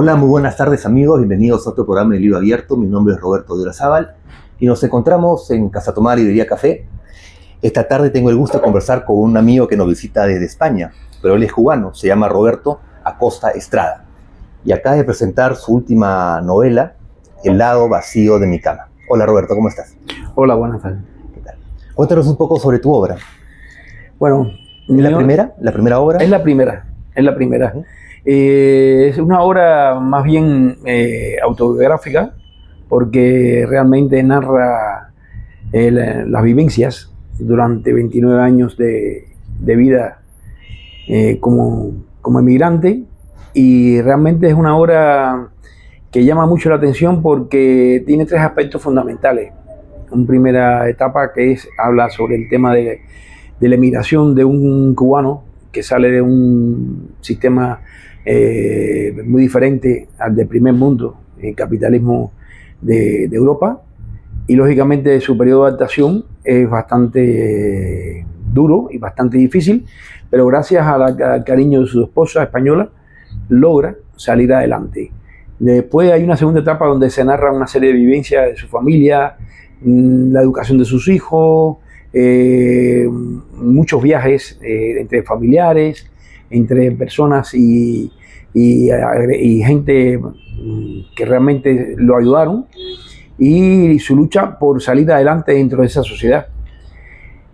Hola, muy buenas tardes amigos, bienvenidos a otro programa de Libro Abierto. Mi nombre es Roberto de Olazábal y nos encontramos en Casa Tomás Librería Café. Esta tarde tengo el gusto de conversar con un amigo que nos visita desde España, pero él es cubano, se llama Roberto Acosta Estrada y acaba de presentar su última novela, El lado vacío de mi cama. Hola Roberto, ¿cómo estás? Hola, buenas tardes. ¿Qué tal? Cuéntanos un poco sobre tu obra. Bueno, ¿Es la primera obra? Es la primera. Uh-huh. Es una obra más bien autobiográfica, porque realmente narra las vivencias durante 29 años de vida como emigrante, y realmente es una obra que llama mucho la atención porque tiene tres aspectos fundamentales. Una primera etapa que habla sobre el tema de la emigración de un cubano que sale de un sistema muy diferente al del primer mundo, el capitalismo de Europa, y lógicamente su periodo de adaptación es bastante duro y bastante difícil, pero gracias al cariño de su esposa española logra salir adelante. Después hay una segunda etapa donde se narra una serie de vivencias de su familia, la educación de sus hijos, muchos viajes entre familiares, entre personas y gente que realmente lo ayudaron, y su lucha por salir adelante dentro de esa sociedad.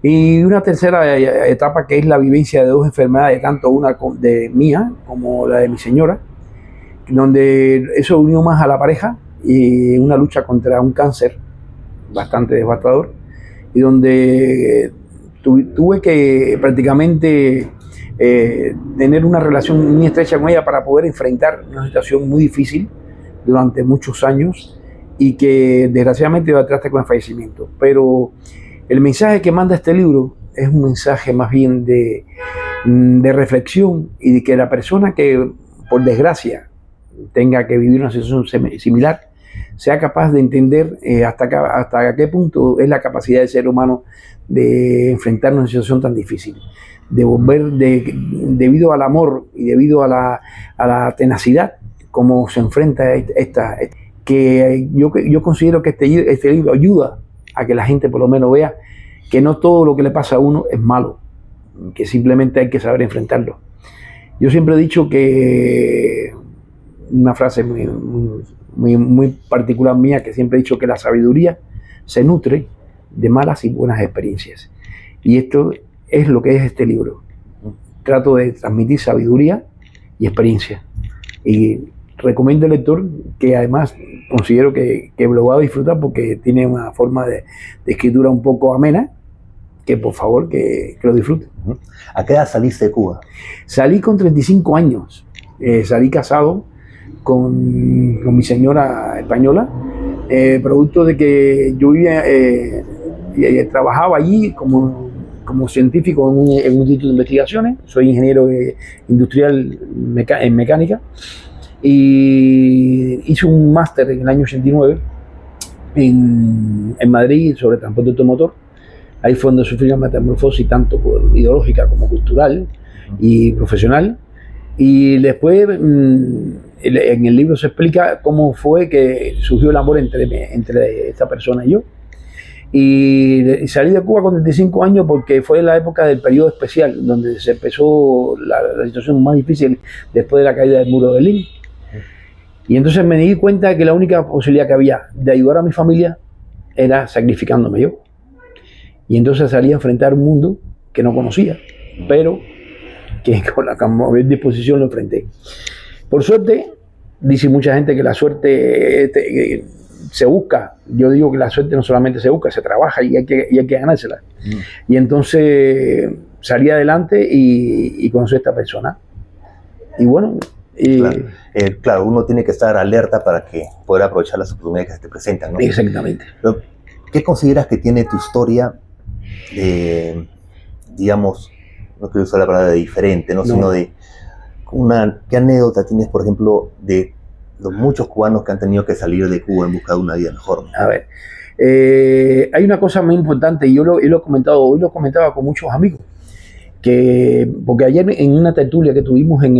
Y una tercera etapa que es la vivencia de dos enfermedades, tanto una de mía como la de mi señora, donde eso unió más a la pareja y una lucha contra un cáncer bastante devastador, y donde tuve que prácticamente tener una relación muy estrecha con ella para poder enfrentar una situación muy difícil durante muchos años, y que desgraciadamente va atrás con el fallecimiento. Pero el mensaje que manda este libro es un mensaje más bien de reflexión, y de que la persona que por desgracia tenga que vivir una situación similar sea capaz de entender hasta qué punto es la capacidad del ser humano de enfrentar una situación tan difícil, de volver debido al amor y debido a la tenacidad como se enfrenta que yo considero que este libro ayuda a que la gente por lo menos vea que no todo lo que le pasa a uno es malo, que simplemente hay que saber enfrentarlo. Yo siempre he dicho que una frase muy particular mía, que siempre he dicho que la sabiduría se nutre de malas y buenas experiencias. Y esto es lo que es este libro. Trato de transmitir sabiduría y experiencia. Y recomiendo al lector, que además considero que lo va a disfrutar porque tiene una forma de escritura un poco amena, que por favor que lo disfrute. ¿A qué edad saliste de Cuba? Salí con 35 años. Salí casado con mi señora española, producto de que yo vivía, trabajaba allí como científico en un instituto de investigaciones. Soy ingeniero industrial en mecánica, y hice un máster en el año 89 en Madrid sobre transporte automotor. Ahí fue donde sufrí una metamorfosis tanto ideológica como cultural y profesional. Y después en el libro se explica cómo fue que surgió el amor entre esta persona y yo. Y salí de Cuba con 35 años porque fue la época del periodo especial, donde se empezó la situación más difícil después de la caída del muro de Berlín. Y entonces me di cuenta de que la única posibilidad que había de ayudar a mi familia era sacrificándome yo. Y entonces salí a enfrentar un mundo que no conocía, pero que con la disposición lo enfrenté. Por suerte, dice mucha gente que la suerte se busca. Yo digo que la suerte no solamente se busca, se trabaja, y hay que ganársela. Y entonces salí adelante y conocí a esta persona. Y bueno... Claro, uno tiene que estar alerta para que poder aprovechar las oportunidades que se te presentan, ¿no? Exactamente. Pero, ¿qué consideras que tiene tu historia, digamos, no quiero usar la palabra de diferente, ¿no? Sino de ¿qué anécdota tienes, por ejemplo, de los muchos cubanos que han tenido que salir de Cuba en busca de una vida mejor, ¿no? A ver, hay una cosa muy importante, y yo lo he comentado, hoy lo comentaba con muchos amigos, porque ayer en una tertulia que tuvimos en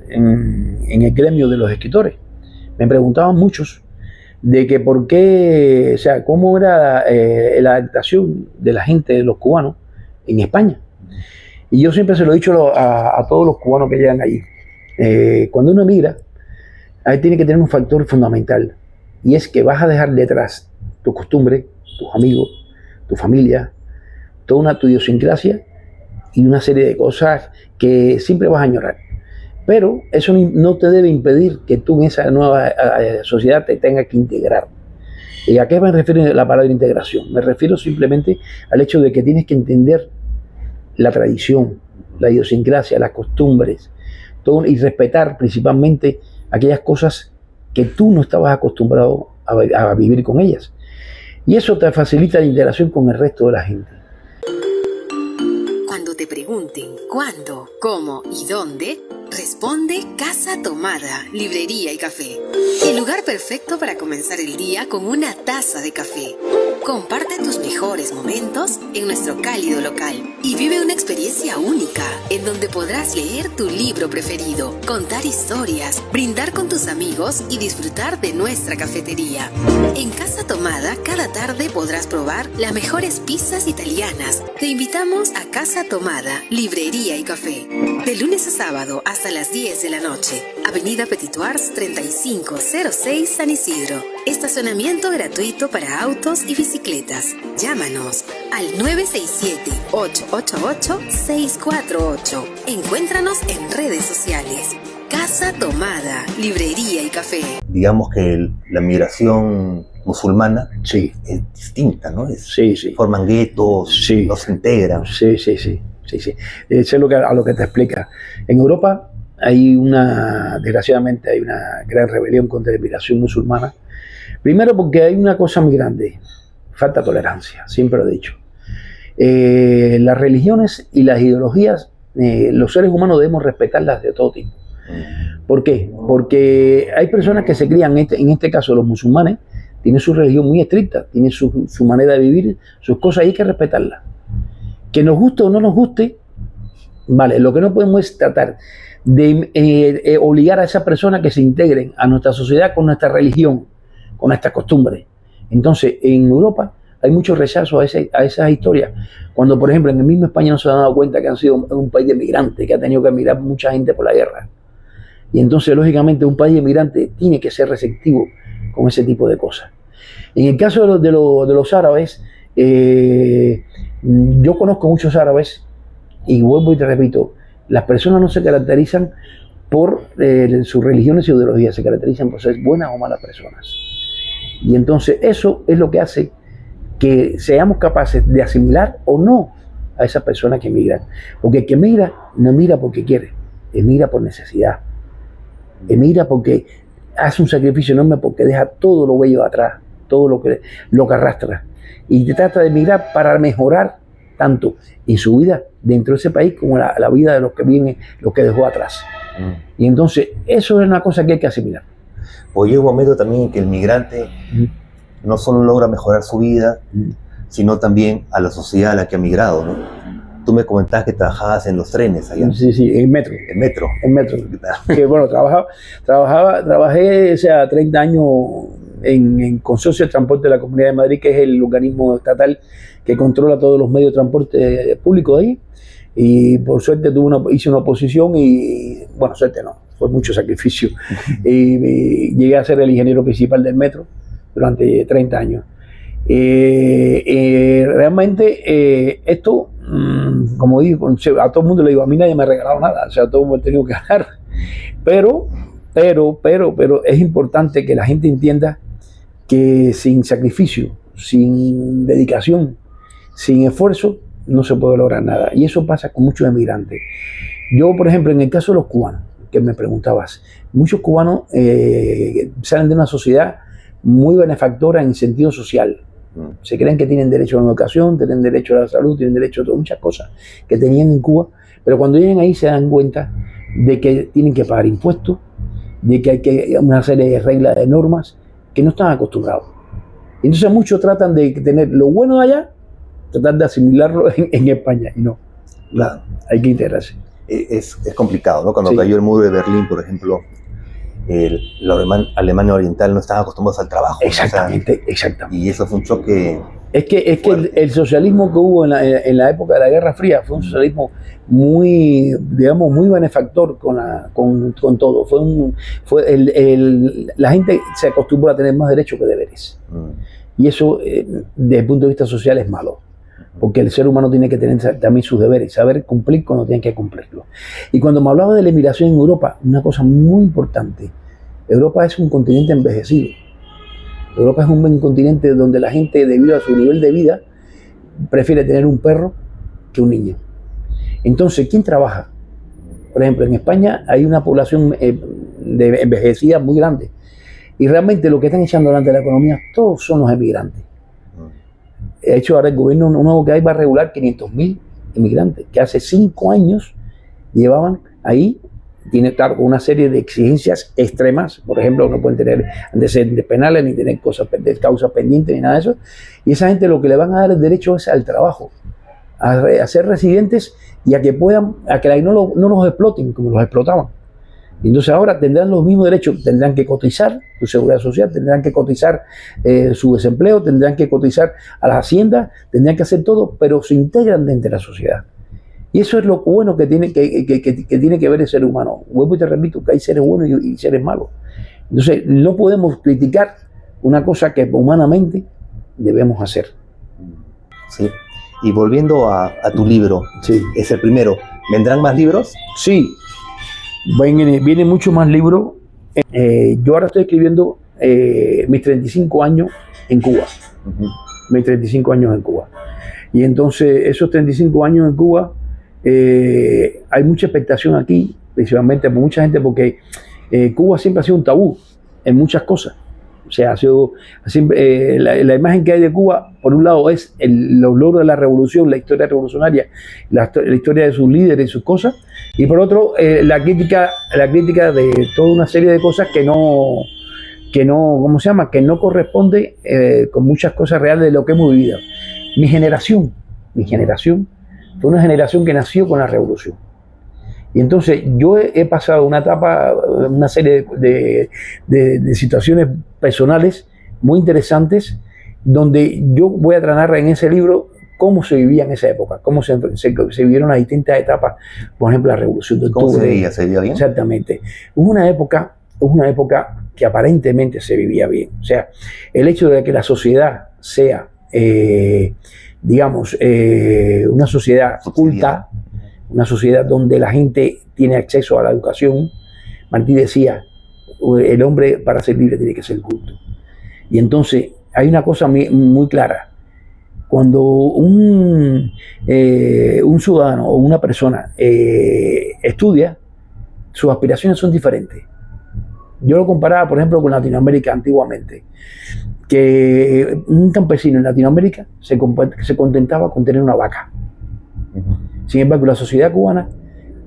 en el gremio de los escritores. Me preguntaban muchos de que por qué, o sea, cómo era la adaptación de la gente, de los cubanos, en España. Y yo siempre se lo he dicho a todos los cubanos que llegan allí. Cuando uno emigra, ahí tiene que tener un factor fundamental, y es que vas a dejar detrás tu costumbre, tus amigos, tu familia, toda tu idiosincrasia y una serie de cosas que siempre vas a añorar. Pero eso no te debe impedir que tú en esa nueva sociedad te tengas que integrar. ¿Y a qué me refiero la palabra integración? Me refiero simplemente al hecho de que tienes que entender la tradición, la idiosincrasia, las costumbres, todo, y respetar principalmente aquellas cosas que tú no estabas acostumbrado a vivir con ellas. Y eso te facilita la integración con el resto de la gente. Cuando te pregunten cuándo, cómo y dónde, responde Casa Tomada, librería y café. El lugar perfecto para comenzar el día con una taza de café. Comparte tus mejores momentos en nuestro cálido local y vive una experiencia única en donde podrás leer tu libro preferido, contar historias, brindar con tus amigos y disfrutar de nuestra cafetería. En Casa Tomada, cada tarde podrás probar las mejores pizzas italianas. Te invitamos a Casa Tomada, librería y café. De lunes a sábado hasta las 10 de la noche. Avenida Petituars 3506 San Isidro. Estacionamiento gratuito para autos y bicicletas. Llámanos al 967-888-648. Encuéntranos en redes sociales. Casa Tomada, librería y café. Digamos que la migración musulmana Sí. es distinta, ¿no? Sí. Forman guetos, Sí. no se integran. Sí. Eso es a lo que te explica. En Europa desgraciadamente hay una gran rebelión contra la inmigración musulmana. Primero porque hay una cosa muy grande, falta tolerancia, siempre lo he dicho. Las religiones y las ideologías, los seres humanos debemos respetarlas de todo tipo. ¿Por qué? Porque hay personas que se crían, en este caso los musulmanes, tienen su religión muy estricta, tienen su manera de vivir, sus cosas, y hay que respetarlas. Que nos guste o no nos guste, vale, lo que no podemos es tratar de obligar a esas personas que se integren a nuestra sociedad con nuestra religión, con nuestras costumbres. Entonces, en Europa hay mucho rechazo a esas historias. Cuando, por ejemplo, en el mismo España no se han dado cuenta que han sido un país de migrantes, que ha tenido que emigrar mucha gente por la guerra. Y entonces, lógicamente, un país de migrantes tiene que ser receptivo con ese tipo de cosas. En el caso de los árabes, yo conozco muchos árabes, y vuelvo y te repito, las personas no se caracterizan por sus religiones y ideologías, se caracterizan por ser buenas o malas personas. Y entonces eso es lo que hace que seamos capaces de asimilar o no a esas personas que emigran. Porque el que emigra no emigra porque quiere, emigra por necesidad. Emigra porque hace un sacrificio enorme, porque deja todo lo bello atrás, todo lo que arrastra. Y trata de emigrar para mejorar tanto en su vida dentro de ese país como la vida de los que viven, los que dejó atrás. Y entonces eso es una cosa que hay que asimilar. Pues llega un momento también en que el migrante no solo logra mejorar su vida, sino también a la sociedad a la que ha migrado, ¿no? Tú me comentabas que trabajabas en los trenes allá. Sí, en metro. En metro. En metro. Que bueno, trabajé, o sea, 30 años en Consorcio de Transporte de la Comunidad de Madrid, que es el organismo estatal que controla todos los medios de transporte públicos de ahí. Y por suerte hice una oposición y, bueno, suerte no, fue mucho sacrificio. Y llegué a ser el ingeniero principal del metro durante 30 años. Realmente esto, como digo, a todo el mundo le digo, a mí nadie me ha regalado nada, o sea, todo el mundo ha tenido que ganar. Pero es importante que la gente entienda que sin sacrificio, sin dedicación, sin esfuerzo, no se puede lograr nada. Y eso pasa con muchos emigrantes. Yo, por ejemplo, en el caso de los cubanos, que me preguntabas, muchos cubanos salen de una sociedad muy benefactora en sentido social. Se creen que tienen derecho a la educación, tienen derecho a la salud, tienen derecho a muchas cosas que tenían en Cuba, pero cuando llegan ahí se dan cuenta de que tienen que pagar impuestos, de que hay una serie de reglas, de normas que no están acostumbrados. Entonces muchos tratan de tener lo bueno de allá, tratar de asimilarlo en España, y no, hay que integrarse. es complicado, ¿no? Cuando Sí. cayó el muro de Berlín, por ejemplo, la Alemania Oriental no estaba acostumbrados al trabajo, ¿no? Exactamente, exactamente. Y eso fue un choque. Es que el socialismo que hubo en la época de la Guerra Fría fue un socialismo muy, digamos, muy benefactor con todo. La gente se acostumbró a tener más derechos que deberes. Y eso, desde el punto de vista social, es malo. Porque el ser humano tiene que tener también sus deberes, saber cumplir cuando tiene que cumplirlo. Y cuando me hablaba de la emigración en Europa, una cosa muy importante: Europa es un continente envejecido. Europa es un continente donde la gente, debido a su nivel de vida, prefiere tener un perro que un niño. Entonces, ¿quién trabaja? Por ejemplo, en España hay una población de envejecida muy grande. Y realmente lo que están echando delante de la economía, todos son los emigrantes. De hecho, ahora el gobierno nuevo que hay va a regular 500.000 emigrantes, que hace 5 años llevaban ahí. Tiene, claro, una serie de exigencias extremas. Por ejemplo, no pueden tener antecedentes penales, ni tener causas pendientes, ni nada de eso. Y esa gente lo que le van a dar el derecho es al trabajo, a ser residentes y a que puedan, a que no los exploten como los explotaban. Y entonces ahora tendrán los mismos derechos, tendrán que cotizar su seguridad social, tendrán que cotizar su desempleo, tendrán que cotizar a las haciendas, tendrán que hacer todo, pero se integran dentro de la sociedad. Y eso es lo bueno que tiene que ver el ser humano. Vuelvo y te repito, que hay seres buenos y seres malos. Entonces, no podemos criticar una cosa que humanamente debemos hacer. Sí. Y volviendo a tu libro, Sí. es el primero. ¿Vendrán más libros? Sí, vienen muchos más libros. Yo ahora estoy escribiendo mis 35 años en Cuba. Mis 35 años en Cuba. Y entonces, esos 35 años en Cuba, hay mucha expectación aquí, principalmente por mucha gente, porque Cuba siempre ha sido un tabú en muchas cosas. O sea, ha sido siempre, la imagen que hay de Cuba, por un lado, es los logros de la revolución, la historia revolucionaria, la historia de sus líderes y sus cosas, y por otro, la crítica de toda una serie de cosas que no, ¿cómo se llama? Que no corresponde con muchas cosas reales de lo que hemos vivido. Mi generación fue una generación que nació con la revolución. Y entonces yo he pasado una etapa, una serie de situaciones personales muy interesantes, donde yo voy a tratar en ese libro cómo se vivía en esa época, cómo se vivieron las distintas etapas. Por ejemplo, la revolución de octubre. ¿Cómo se veía? ¿Se veía bien? Exactamente. Hubo una época que aparentemente se vivía bien. O sea, el hecho de que la sociedad sea, digamos, una sociedad culta, una sociedad donde la gente tiene acceso a la educación. Martí decía, el hombre para ser libre tiene que ser culto. Y entonces hay una cosa muy clara: cuando un ciudadano o una persona estudia, sus aspiraciones son diferentes. Yo lo comparaba, por ejemplo, con Latinoamérica antiguamente, que un campesino en Latinoamérica se contentaba con tener una vaca. Sin embargo, la sociedad cubana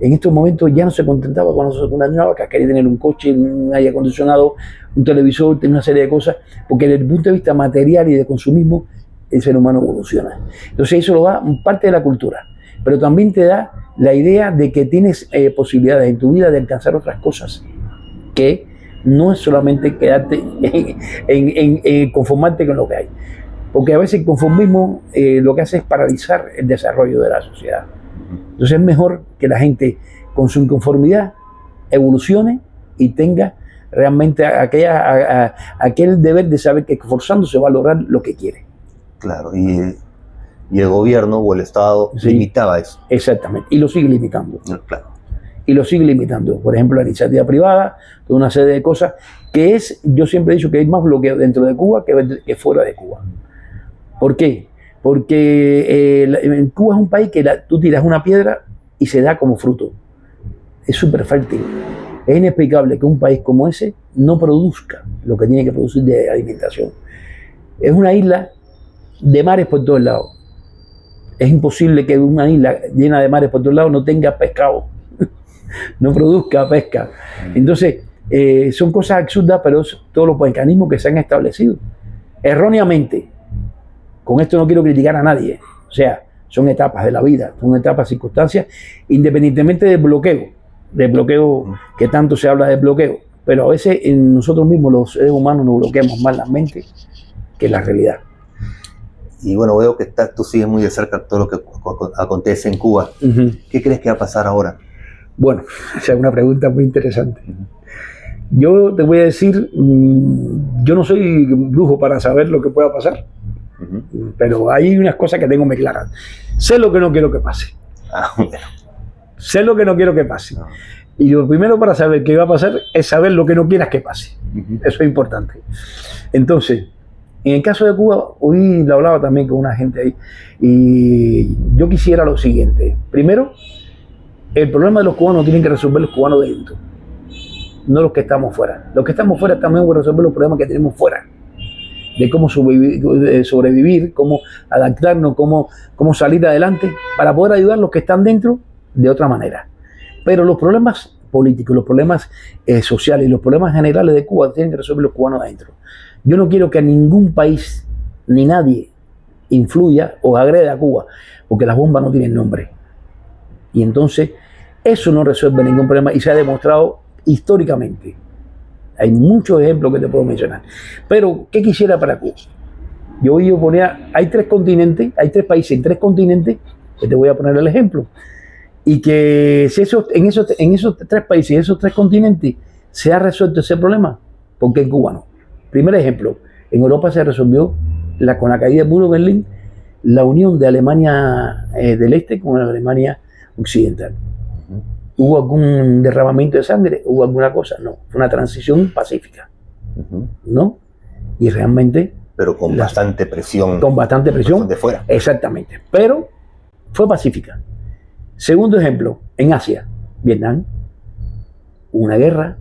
en estos momentos ya no se contentaba con una vaca, quería tener un coche, un aire acondicionado, un televisor, tener una serie de cosas, porque desde el punto de vista material y de consumismo, el ser humano evoluciona. Entonces eso lo da parte de la cultura, pero también te da la idea de que tienes posibilidades en tu vida de alcanzar otras cosas, que no es solamente quedarte en conformarte con lo que hay. Porque a veces el conformismo lo que hace es paralizar el desarrollo de la sociedad. Entonces es mejor que la gente con su inconformidad evolucione y tenga realmente aquel deber de saber que esforzándose va a lograr lo que quiere. Claro, y el gobierno o el Estado limitaba eso. Exactamente, y lo sigue limitando. Claro. Y lo sigue limitando. Por ejemplo, la iniciativa privada, toda una serie de cosas que yo siempre he dicho que hay más bloqueo dentro de Cuba que fuera de Cuba. ¿Por qué? Porque en Cuba es un país que tú tiras una piedra y se da como fruto. Es súper fértil. Es inexplicable que un país como ese no produzca lo que tiene que producir de alimentación. Es una isla de mares por todos lados. Es imposible que una isla llena de mares por todos lados no tenga pescado, no produzca pesca. Entonces, son cosas absurdas, pero todos los mecanismos que se han establecido erróneamente. Con esto no quiero criticar a nadie. O sea, son etapas de la vida, son etapas, circunstancias, independientemente del bloqueo que tanto se habla de bloqueo. Pero a veces en nosotros mismos, los seres humanos, nos bloqueamos más la mente que la realidad. Y bueno, veo que tú sigues muy de cerca todo lo que acontece en Cuba. ¿Qué crees que va a pasar ahora? Bueno, esa es una pregunta muy interesante. Yo te voy a decir, yo no soy brujo para saber lo que pueda pasar, pero hay unas cosas que tengo muy claras. Sé lo que no quiero que pase. Bueno. Sé lo que no quiero que pase. No. Y lo primero para saber qué va a pasar es saber lo que no quieras que pase. Eso es importante. Entonces, en el caso de Cuba, hoy lo hablaba también con una gente ahí, y yo quisiera lo siguiente. Primero, el problema de los cubanos tienen que resolver los cubanos dentro, no los que estamos fuera. Los que estamos fuera también tenemos que resolver los problemas que tenemos fuera, de cómo sobrevivir, cómo adaptarnos, cómo salir adelante, para poder ayudar a los que están dentro de otra manera. Pero los problemas políticos, los problemas sociales y los problemas generales de Cuba tienen que resolver los cubanos adentro. Yo no quiero que a ningún país ni nadie influya o agreda a Cuba, porque las bombas no tienen nombre. Y entonces eso no resuelve ningún problema y se ha demostrado históricamente. Hay muchos ejemplos que te puedo mencionar. Pero, ¿qué quisiera para Cuba? Yo ponía, hay 3 continentes, hay 3 países en 3 continentes, que te voy a poner el ejemplo. Y que si en esos 3 países, esos 3 continentes, se ha resuelto ese problema, ¿por qué en Cuba no? Primer ejemplo, en Europa se resolvió con la caída del muro de Berlín, la unión de Alemania del Este con la Alemania Occidental. ¿Hubo algún derramamiento de sangre? ¿Hubo alguna cosa? No, fue una transición pacífica, ¿no? Y realmente... Pero con bastante presión. Con bastante presión. De fuera. Exactamente, pero fue pacífica. Segundo ejemplo, en Asia, Vietnam, hubo una guerra,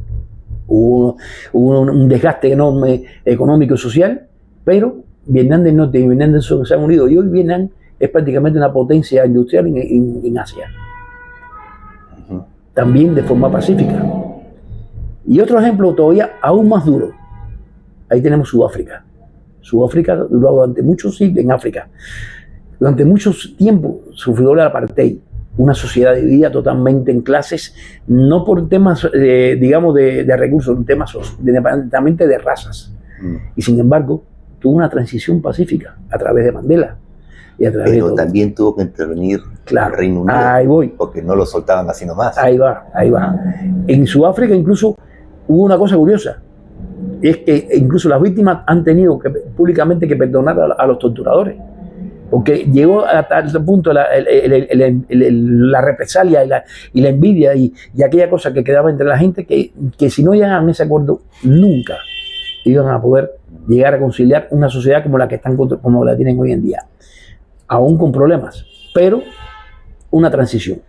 hubo un desgaste enorme económico y social, pero Vietnam del Norte y Vietnam del Sur se han unido y hoy Vietnam es prácticamente una potencia industrial en Asia. También de forma pacífica. Y otro ejemplo todavía aún más duro, ahí tenemos Sudáfrica. Sudáfrica duró durante muchos siglos en África. Durante muchos tiempos sufrió el apartheid, una sociedad dividida totalmente en clases, no por temas, digamos, de recursos, temas netamente de razas. Y sin embargo, tuvo una transición pacífica a través de Mandela. Y a través Pero también tuvo que intervenir el Reino Unido. Ahí voy. Porque no lo soltaban así nomás. Ahí va. En Sudáfrica incluso hubo una cosa curiosa. Es que incluso las víctimas han tenido públicamente que perdonar a los torturadores. Porque llegó a tal punto la represalia y la envidia y aquella cosa que quedaba entre la gente que si no llegaban a ese acuerdo nunca iban a poder llegar a conciliar una sociedad como la que como la tienen hoy en día, aún con problemas, pero una transición.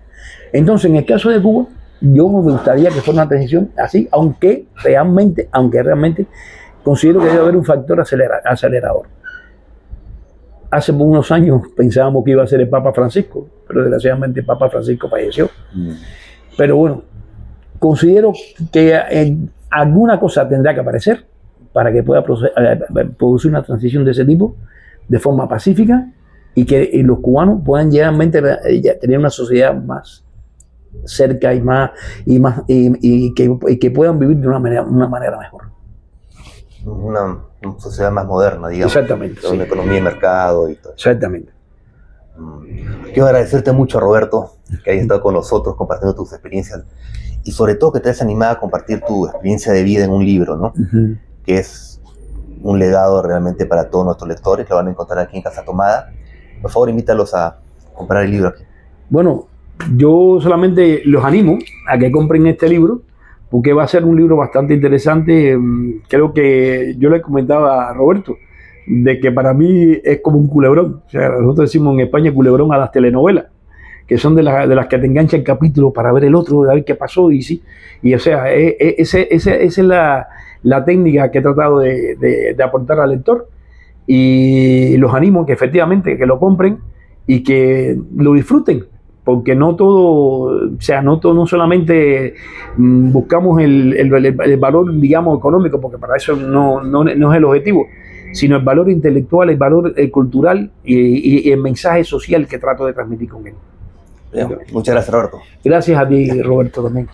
Entonces, en el caso de Cuba, yo me gustaría que fuera una transición así, aunque realmente considero que debe haber un factor acelerador. Hace unos años pensábamos que iba a ser el Papa Francisco, pero desgraciadamente el Papa Francisco falleció. Pero bueno, considero que alguna cosa tendrá que aparecer para que pueda producir una transición de ese tipo de forma pacífica y que los cubanos puedan realmente tener una sociedad más cerca y que puedan vivir de una manera mejor. Una sociedad más moderna, digamos. Exactamente. Con una economía de mercado y todo. Exactamente. Quiero agradecerte mucho, Roberto, que hayas estado con nosotros compartiendo tus experiencias y sobre todo que te hayas animado a compartir tu experiencia de vida en un libro, ¿no? Que es un legado realmente para todos nuestros lectores que lo van a encontrar aquí en Casa Tomada. Por favor, invítalos a comprar el libro aquí. Bueno, yo solamente los animo a que compren este libro, porque va a ser un libro bastante interesante. Creo que yo le comentaba a Roberto de que para mí es como un culebrón. O sea, nosotros decimos en España culebrón a las telenovelas, que son de las que te engancha el capítulo para ver el otro, a ver qué pasó. Y o sea, esa es la técnica que he tratado de aportar al lector. Y los animo que efectivamente que lo compren y que lo disfruten. Porque no todo, o sea, no solamente buscamos el valor, digamos, económico, porque para eso no es el objetivo, sino el valor intelectual, el valor cultural y el mensaje social que trato de transmitir con él. Bien, muchas gracias, Roberto. Gracias a ti, Roberto, también.